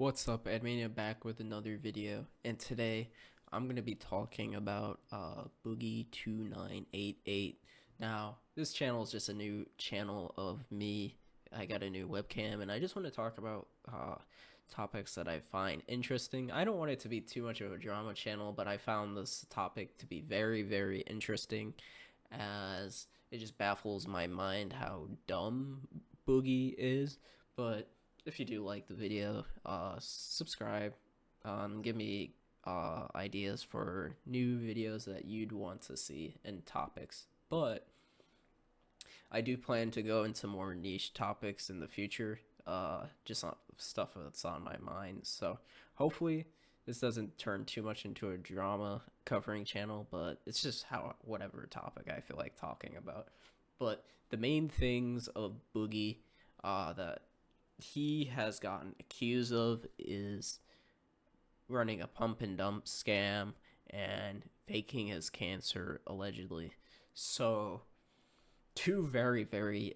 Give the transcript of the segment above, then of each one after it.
What's up, Admania, back with another video, and today I'm going to be talking about Boogie2988. Now, this channel is just a new channel of me. I got a new webcam, and I just want to talk about topics that I find interesting. I don't want it to be too much of a drama channel, but I found this topic to be very, very interesting, as it just baffles my mind how dumb Boogie is, but if you do like the video, subscribe, give me ideas for new videos that you'd want to see and topics. But I do plan to go into more niche topics in the future, just on stuff that's on my mind. So hopefully this doesn't turn too much into a drama covering channel, but it's just how whatever topic I feel like talking about. But the main things of Boogie that he has gotten accused of is running a pump and dump scam and faking his cancer allegedly. So two very, very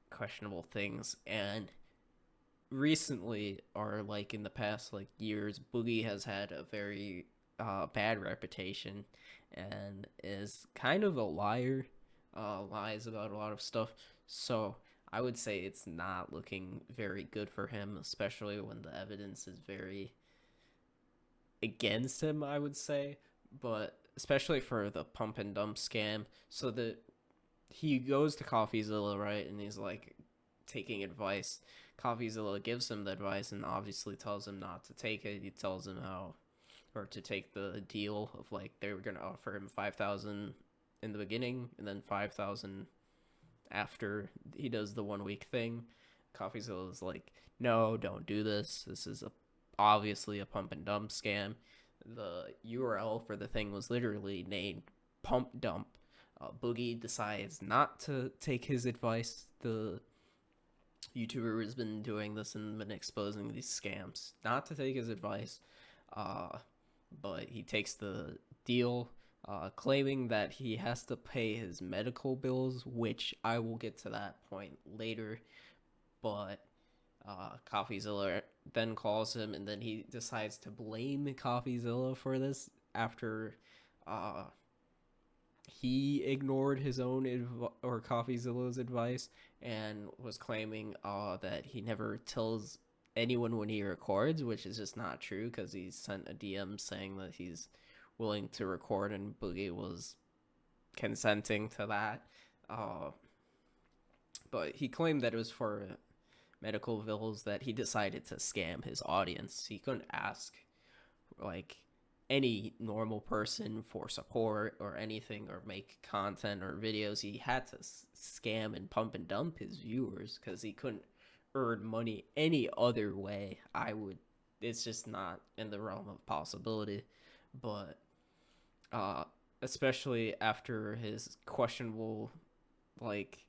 questionable things. And recently, or like in the past like years, Boogie has had a very bad reputation and is kind of a liar, lies about a lot of stuff. So I would say it's not looking very good for him, especially when the evidence is very against him, I would say. But especially for the pump and dump scam. So that he goes to CoffeeZilla, right? And he's like taking advice. CoffeeZilla gives him the advice and obviously tells him not to take it. He tells him how, or to take the deal of like they were going to offer him 5,000 in the beginning and then 5,000 after he does the 1 week thing. CoffeeZilla is like, no, don't do this. This is obviously a pump and dump scam. The URL for the thing was literally named Pump Dump. Boogie decides not to take his advice. The YouTuber has been doing this and been exposing these scams. Not to take his advice, but he takes the deal, claiming that he has to pay his medical bills, which I will get to that point later. But CoffeeZilla then calls him, and then he decides to blame CoffeeZilla for this after he ignored his own or CoffeeZilla's advice and was claiming that he never tells anyone when he records, which is just not true because he sent a DM saying that he's willing to record and Boogie was consenting to that. But he claimed that it was for medical bills that he decided to scam his audience. He couldn't ask like any normal person for support or anything or make content or videos. He had to scam and pump and dump his viewers because he couldn't earn money any other way. It's just not in the realm of possibility. But especially after his questionable like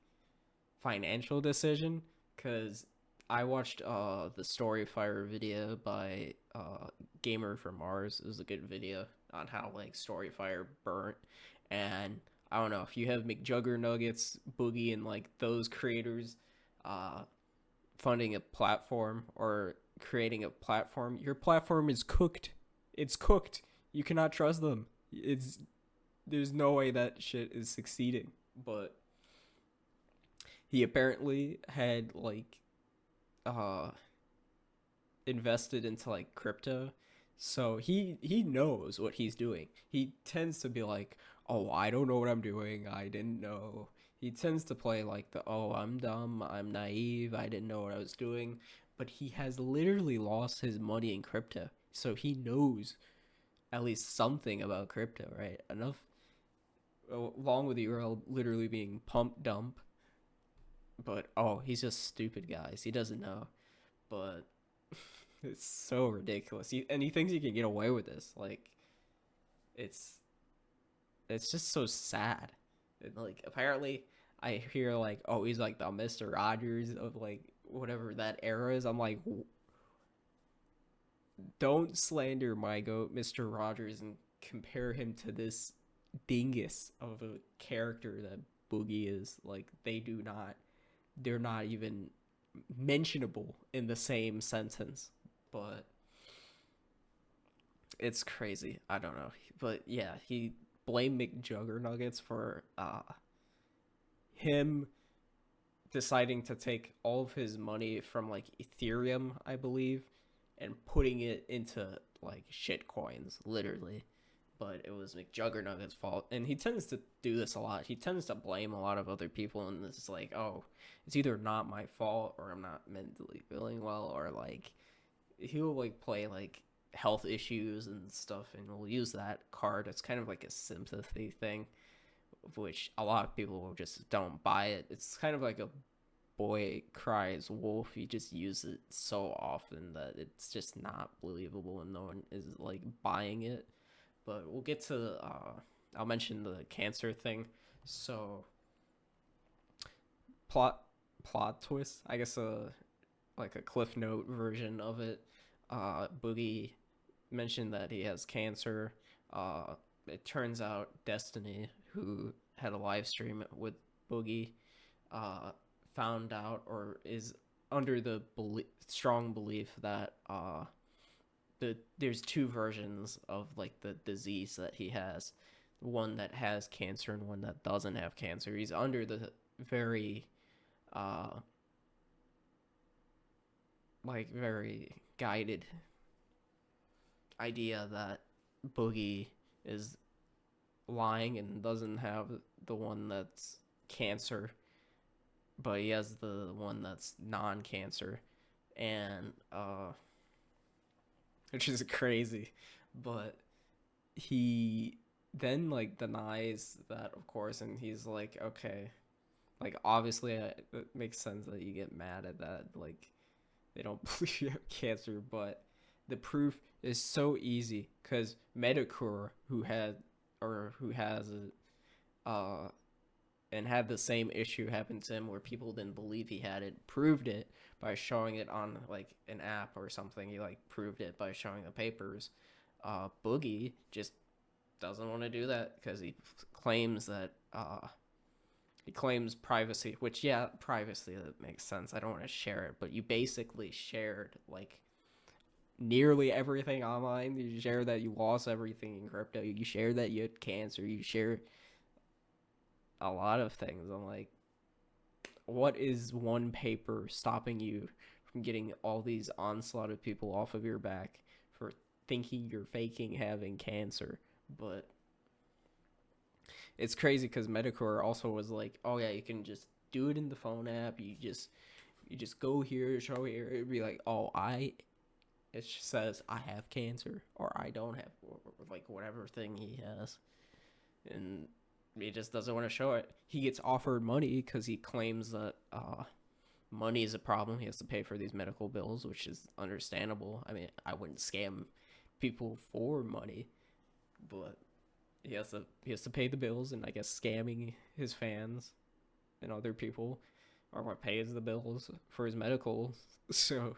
financial decision, because I watched the Storyfire video by Gamer from Mars. It was a good video on how like Storyfire burnt, and I don't know if you have McJuggernuggets, Boogie, and like those creators funding a platform or creating a platform. Your platform is cooked. It's cooked. You cannot trust them. There's no way that shit is succeeding. But he apparently had like invested into like crypto, so he knows what he's doing. He tends to be like, oh, I don't know what I'm doing, I didn't know. He tends to play like the, oh, I'm dumb, I'm naive, I didn't know what I was doing. But he has literally lost his money in crypto, so he knows at least something about crypto, right? Enough, along with the URL literally being pump dump. But oh, he's just stupid, guys. He doesn't know. But it's so ridiculous. And he thinks he can get away with this. Like, it's just so sad. And like, apparently, I hear like, oh, he's like the Mr. Rogers of like whatever that era is. I'm like, don't slander my goat, Mr. Rogers, and compare him to this dingus of a character that Boogie is. Like, they're not even mentionable in the same sentence. but it's crazy. I don't know, but yeah, he blamed McJuggernuggets for him deciding to take all of his money from like Ethereum, I believe, and putting it into like shit coins, literally. But it was McJuggernuggets' fault, and he tends to do this a lot. He tends to blame a lot of other people, and it's like, oh, it's either not my fault or I'm not mentally feeling well, or like he'll like play like health issues and stuff, and we'll use that card. It's kind of like a sympathy thing, which a lot of people just don't buy it. It's kind of like a boy cries wolf. You just use it so often that it's just not believable, and no one is like buying it. But we'll get to I'll mention the cancer thing. So plot twist, I guess, like a cliff note version of it. Boogie mentioned that he has cancer. It turns out Destiny, who had a live stream with Boogie, found out, or is under the strong belief that there's two versions of like the disease that he has, one that has cancer and one that doesn't have cancer. He's under the very very guided idea that Boogie is lying and doesn't have the one that's cancer, but he has the one that's non-cancer, and which is crazy. But he then like denies that, of course, and he's like, okay, like obviously it makes sense that you get mad at that, like they don't believe you have cancer, but the proof is so easy because Medicare, who has it, and had the same issue happen to him where people didn't believe he had it, proved it by showing it on like an app or something. He like proved it by showing the papers. Boogie just doesn't want to do that because he claims that he claims privacy, which, yeah, privacy, that makes sense. I don't want to share it, but you basically shared like nearly everything online. You share that you lost everything in crypto. You share that you had cancer. You share a lot of things. I'm like, what is one paper stopping you from getting all these onslaught of people off of your back for thinking you're faking having cancer? But it's crazy because Medicare also was like, oh yeah, you can just do it in the phone app. You just go here, show here. It'd be like, oh, it says I have cancer, or I don't have, or like whatever thing he has, and he just doesn't want to show it. He gets offered money because he claims that money is a problem. He has to pay for these medical bills, which is understandable. I mean, I wouldn't scam people for money, but he has to pay the bills, and I guess scamming his fans and other people are what pays the bills for his medical. So,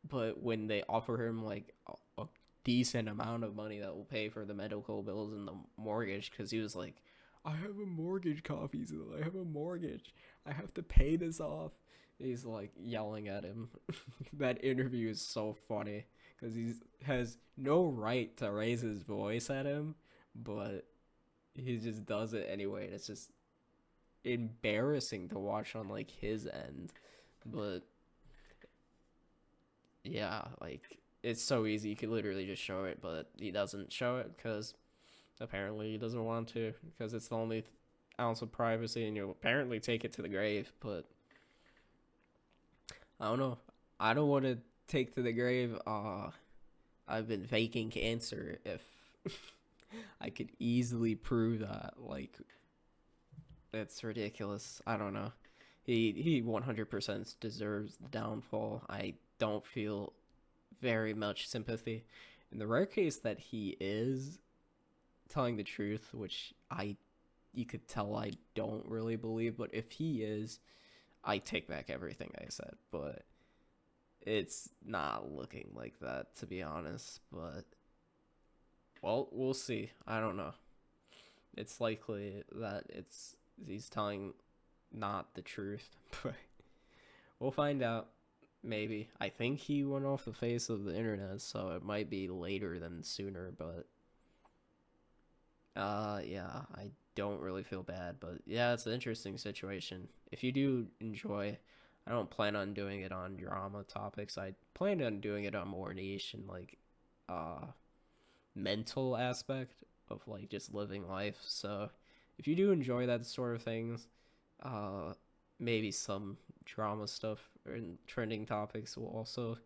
but when they offer him like a decent amount of money that will pay for the medical bills and the mortgage, because he was like, I have a mortgage, Coffeezilla. I have a mortgage. I have to pay this off. He's like yelling at him. That interview is so funny because he has no right to raise his voice at him, but he just does it anyway. And it's just embarrassing to watch on like his end. But yeah, like it's so easy. You could literally just show it, but he doesn't show it because apparently he doesn't want to, because it's the only ounce of privacy, and you'll apparently take it to the grave. But I don't know. I don't want to take to the grave. I've been faking cancer if I could easily prove that. Like, that's ridiculous. I don't know. He 100% deserves the downfall. I don't feel very much sympathy. In the rare case that he is telling the truth, which you could tell I don't really believe, but if he is, I take back everything I said. But it's not looking like that, to be honest. But well, we'll see. I don't know. It's likely that he's telling not the truth, but we'll find out. Maybe. I think he went off the face of the internet, so it might be later than sooner, but yeah, I don't really feel bad, but yeah, it's an interesting situation. If you do enjoy, I don't plan on doing it on drama topics. I plan on doing it on more niche and like uh mental aspect of like just living life. So if you do enjoy that sort of things, uh maybe some drama stuff and trending topics will also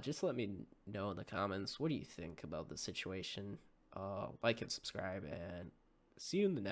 just let me know in the comments, what do you think about the situation. Like and subscribe, and see you in the next